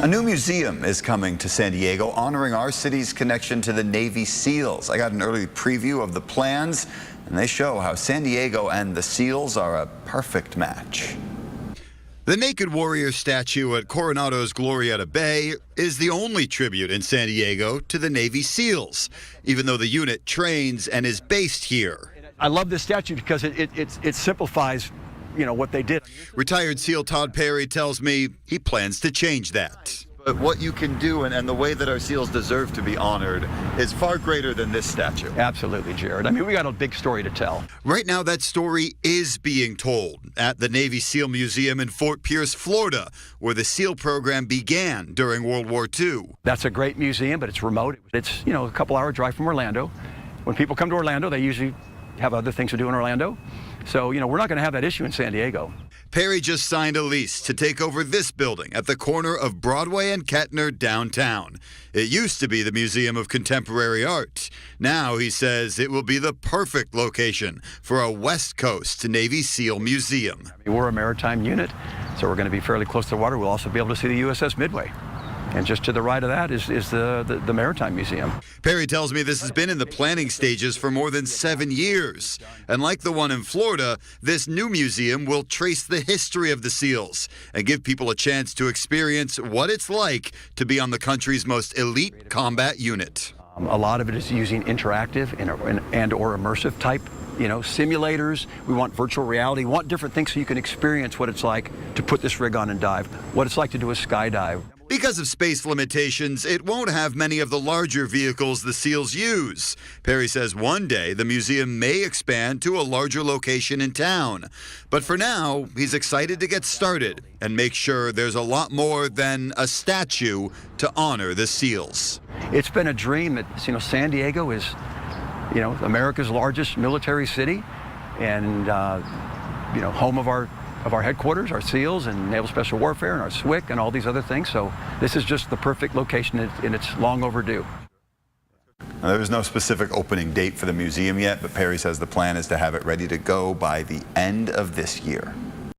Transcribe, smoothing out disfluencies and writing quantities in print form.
A new museum is coming to San Diego, honoring our city's connection to the Navy SEALs. I got an early preview of the plans, and they show how San Diego and the SEALs are a perfect match. The Naked Warrior statue at Coronado's Glorieta Bay is the only tribute in San Diego to the Navy SEALs, even though the unit trains and is based here. I love this statue because it simplifies, what they did. Retired SEAL Todd Perry tells me he plans to change that. But what you can do and the way that our SEALs deserve to be honored is far greater than this statue. Absolutely, Jared. I mean, we got a big story to tell. Right now, that story is being told at the Navy SEAL Museum in Fort Pierce, Florida, where the SEAL program began during World War II. That's a great museum, but it's remote. It's, a couple-hour drive from Orlando. When people come to Orlando, they usually have other things to do in Orlando. So, we're not going to have that issue in San Diego. Perry just signed a lease to take over this building at the corner of Broadway and Kettner downtown. It used to be the Museum of Contemporary Art. Now, he says, it will be the perfect location for a West Coast Navy SEAL museum. We're a maritime unit, so we're going to be fairly close to the water. We'll also be able to see the USS Midway. And just to the right of that is the Maritime Museum. Perry tells me this has been in the planning stages for more than 7 years. And like the one in Florida, this new museum will trace the history of the SEALs and give people a chance to experience what it's like to be on the country's most elite combat unit. A lot of it is using interactive and/or immersive type simulators. We want virtual reality. We want different things so you can experience what it's like to put this rig on and dive, what it's like to do a skydive. Because of space limitations, it won't have many of the larger vehicles the SEALs use. Perry says one day the museum may expand to a larger location in town. But for now, he's excited to get started and make sure there's a lot more than a statue to honor the SEALs. It's been a dream that, San Diego is, America's largest military city and, home of our headquarters, our SEALs and Naval Special Warfare and our SWIC and all these other things. So this is just the perfect location, and it's long overdue. Now, there was no specific opening date for the museum yet, but Perry says the plan is to have it ready to go by the end of this year.